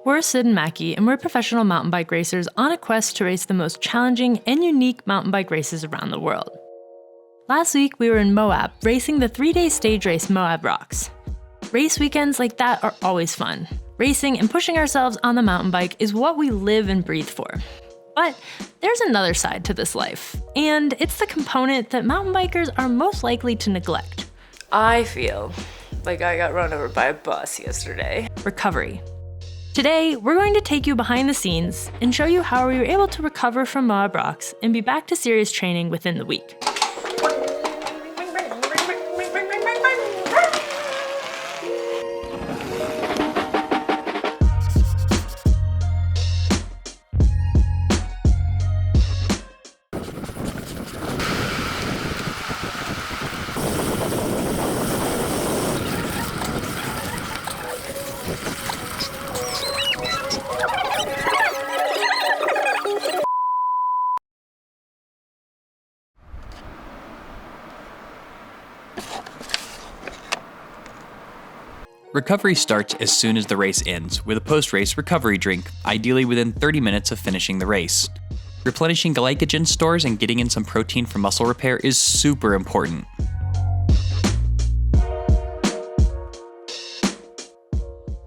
We're Sid and Mackie, and we're professional mountain bike racers on a quest to race the most challenging and unique mountain bike races around the world. Last week, we were in Moab, racing the 3-day stage race Moab Rocks. Race weekends like that are always fun. Racing and pushing ourselves on the mountain bike is what we live and breathe for. But there's another side to this life, and it's the component that mountain bikers are most likely to neglect. I feel like I got run over by a bus yesterday. Recovery. Today, we're going to take you behind the scenes and show you how we were able to recover from Moab Rocks and be back to serious training within the week. Recovery starts as soon as the race ends, with a post-race recovery drink, ideally within 30 minutes of finishing the race. Replenishing glycogen stores and getting in some protein for muscle repair is super important.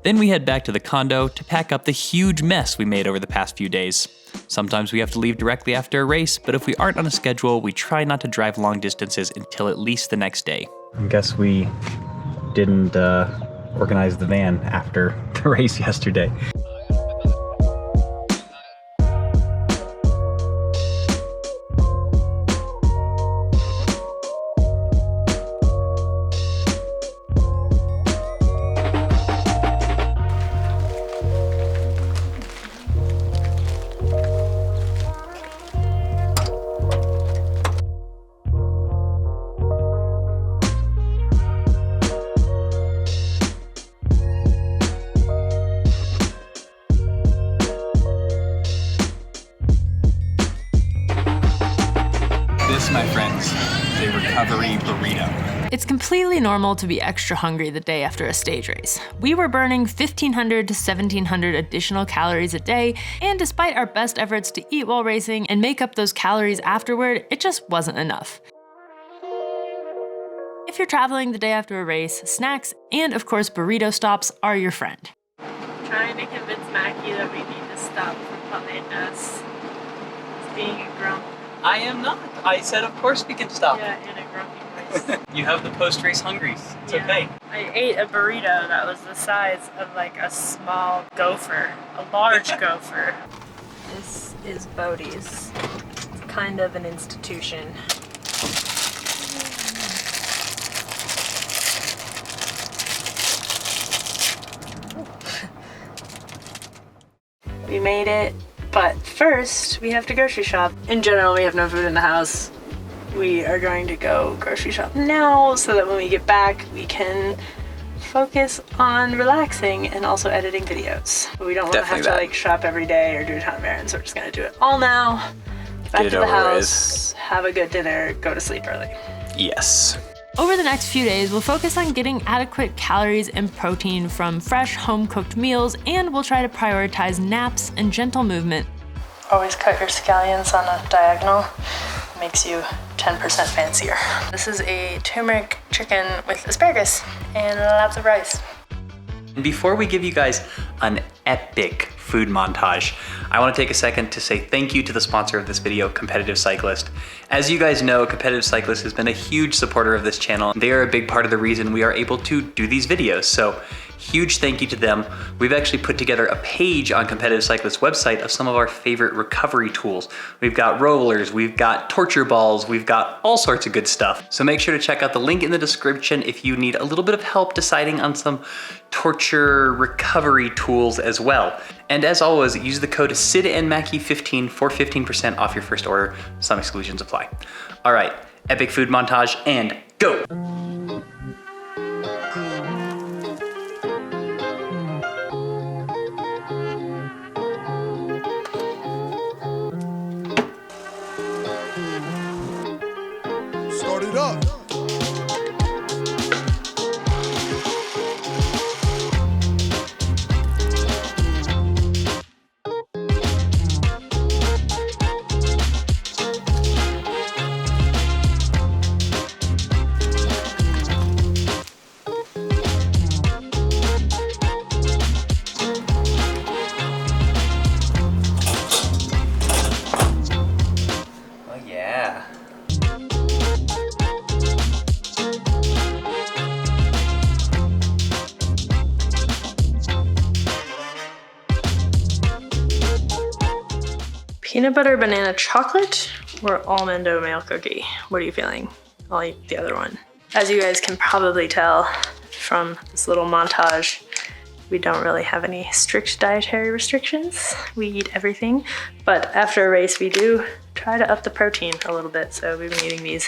Then we head back to the condo to pack up the huge mess we made over the past few days. Sometimes we have to leave directly after a race, but if we aren't on a schedule, we try not to drive long distances until at least the next day. I guess we didn't organize the van after the race yesterday. This, my friends, is a recovery burrito. It's completely normal to be extra hungry the day after a stage race. We were burning 1,500 to 1,700 additional calories a day, and despite our best efforts to eat while racing and make up those calories afterward, it just wasn't enough. If you're traveling the day after a race, snacks and of course burrito stops are your friend. Trying to convince Mackie that we need to stop behind us. He's being a grump. I am not. I said of course we can stop. Yeah, in a grumpy voice. You have the post-race hungries. It's Yeah. okay. I ate a burrito that was the size of like a small gopher, a large gopher. This is Bodie's. It's kind of an institution. We made it, but first we have to grocery shop. In general, we have no food in the house. We are going to go grocery shop now so that when we get back, we can focus on relaxing and also editing videos. But we don't want to have to like shop every day or do a ton of errands, so we're just gonna do it all now. Back to the house, have a good dinner, go to sleep early. Yes. Over the next few days, we'll focus on getting adequate calories and protein from fresh, home-cooked meals, and we'll try to prioritize naps and gentle movement. Always cut your scallions on a diagonal. Makes you 10% fancier. This is a turmeric chicken with asparagus and lots of rice. Before we give you guys an epic food montage, I want to take a second to say thank you to the sponsor of this video, Competitive Cyclist. As you guys know, Competitive Cyclist has been a huge supporter of this channel. They are a big part of the reason we are able to do these videos, so huge thank you to them. We've actually put together a page on Competitive Cyclist's website of some of our favorite recovery tools. We've got rollers, we've got torture balls, we've got all sorts of good stuff. So make sure to check out the link in the description if you need a little bit of help deciding on some torture recovery tools as well. And as always, use the code SIDandMackey15 for 15% off your first order. Some exclusions apply. All right, epic food montage and go. Start it up. Peanut butter banana chocolate or almond oatmeal cookie? What are you feeling? I'll eat the other one. As you guys can probably tell from this little montage, we don't really have any strict dietary restrictions. We eat everything, but after a race we do try to up the protein a little bit. So we've been eating these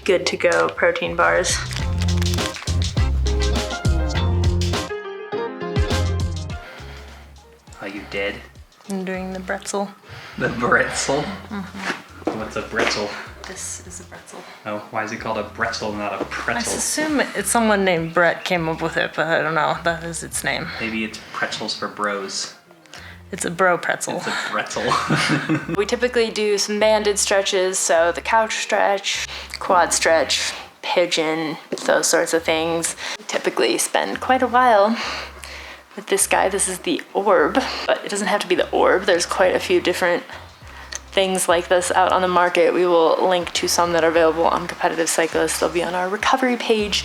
good to go protein bars. Are you dead? I'm doing the bretzel. The bretzel? What's a bretzel? This is a bretzel. Oh, why is it called a bretzel, not a I pretzel? assume it's someone named Brett came up with it, but I don't know. That is its name. Maybe it's pretzels for bros. It's a bro pretzel. It's a bretzel. We typically do some banded stretches, so the couch stretch, quad stretch, pigeon, those sorts of things. We typically spend quite a while with this guy. This is the orb, but it doesn't have to be the orb. There's quite a few different things like this out on the market. We will link to some that are available on Competitive Cyclist. They'll be on our recovery page.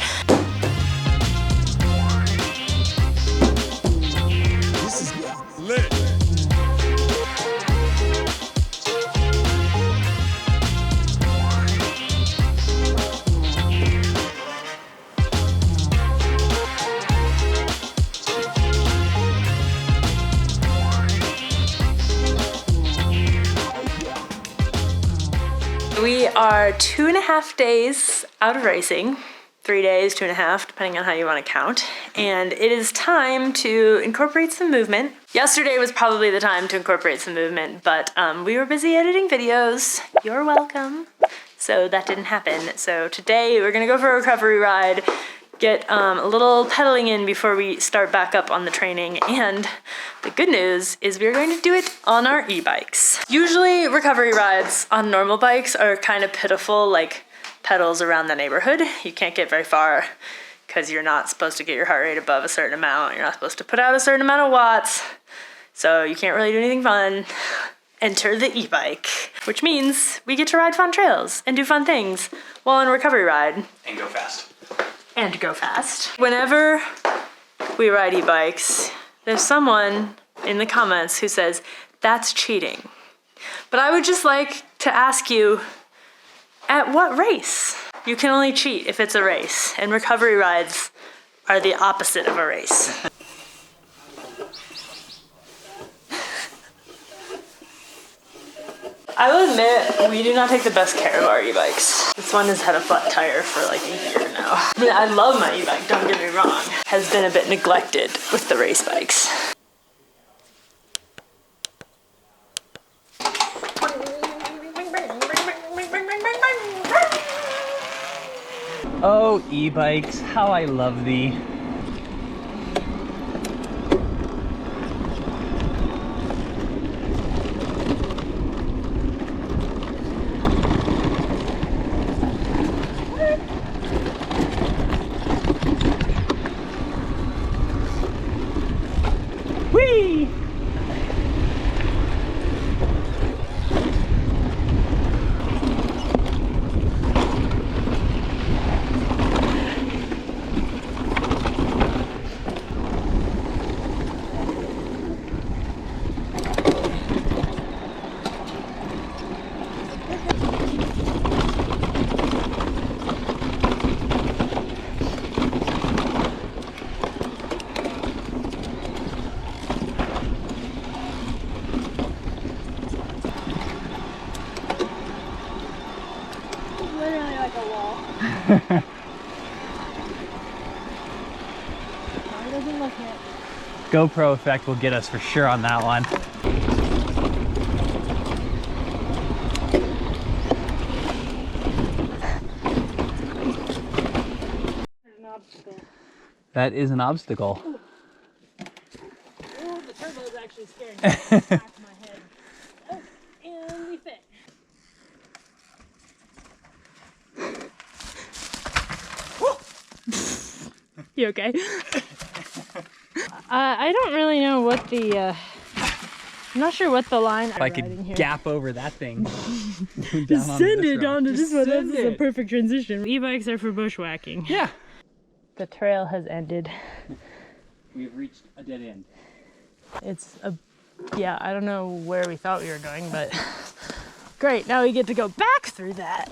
This is lit. We are 2.5 days out of racing. 3 days, 2.5, depending on how you want to count. And it is time to incorporate some movement. Yesterday was probably the time to incorporate some movement, but we were busy editing videos. You're welcome. So that didn't happen. So today we're gonna go for a recovery ride, get a little pedaling in before we start back up on the training. And the good news is we're going to do it on our e-bikes. Usually recovery rides on normal bikes are kind of pitiful, like pedals around the neighborhood. You can't get very far because you're not supposed to get your heart rate above a certain amount. You're not supposed to put out a certain amount of watts. So you can't really do anything fun. Enter the e-bike, which means we get to ride fun trails and do fun things while on a recovery ride. And go fast. And go fast. Whenever we ride e-bikes, there's someone in the comments who says, that's cheating. But I would just like to ask you, at what race? You can only cheat if it's a race, and recovery rides are the opposite of a race. I will admit, we do not take the best care of our e-bikes. This one has had a flat tire for like a year now. I mean, I love my e-bike, don't get me wrong. Has been a bit neglected with the race bikes. Oh, e-bikes, how I love thee. Whee! Literally like a wall. Doesn't look it. GoPro effect will get us for sure on that one. That is an obstacle. Ooh, the turbo is actually scaring me. Back of my head. Oh, and we fit. You okay? I don't really know what the, I'm not sure what the line If I could gap over that thing. Send it down to this one. This is a perfect transition. E-bikes are for bushwhacking. Yeah. The trail has ended. We've reached a dead end. It's a Yeah, I don't know where we thought we were going, but great, now we get to go back through that.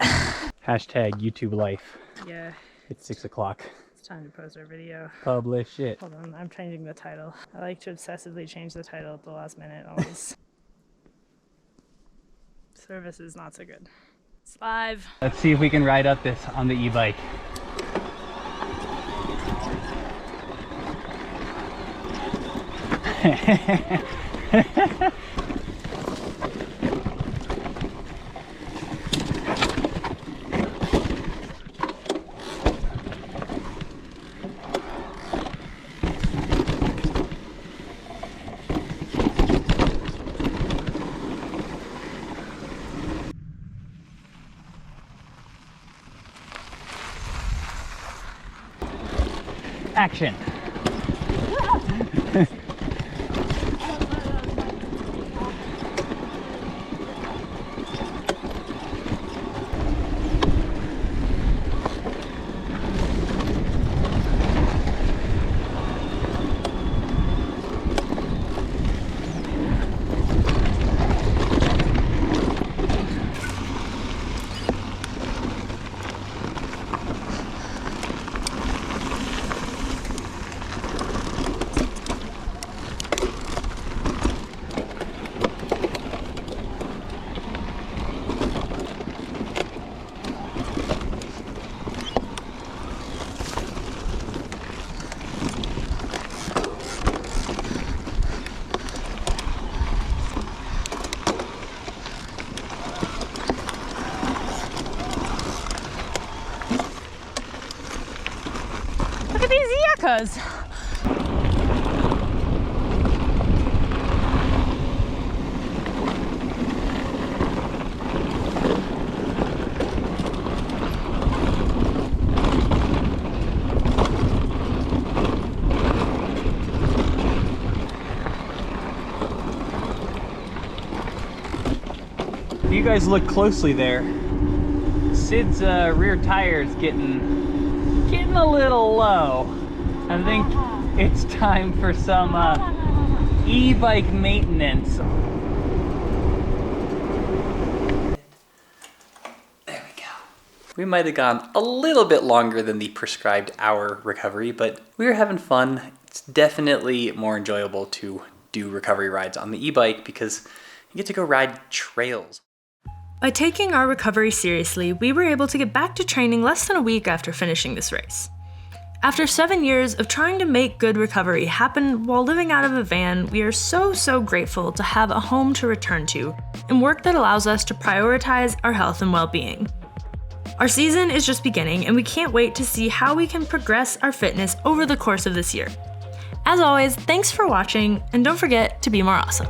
Hashtag YouTube life. Yeah, It's 6 o'clock. it's time to post our video. Publish it. Hold on, I'm changing the title. I like to obsessively change the title at the last minute always. Service is not so good. It's live. Let's see if we can ride up this on the e-bike. Action. Look at these yuccas! If you guys look closely there, Sid's rear tire is getting a little low. I think it's time for some e-bike maintenance. There we go. We might have gone a little bit longer than the prescribed hour recovery, but we were having fun. It's definitely more enjoyable to do recovery rides on the e-bike because you get to go ride trails. By taking our recovery seriously, we were able to get back to training less than a week after finishing this race. After 7 years of trying to make good recovery happen while living out of a van, we are so grateful to have a home to return to and work that allows us to prioritize our health and well-being. Our season is just beginning, and we can't wait to see how we can progress our fitness over the course of this year. As always, thanks for watching, and don't forget to be more awesome.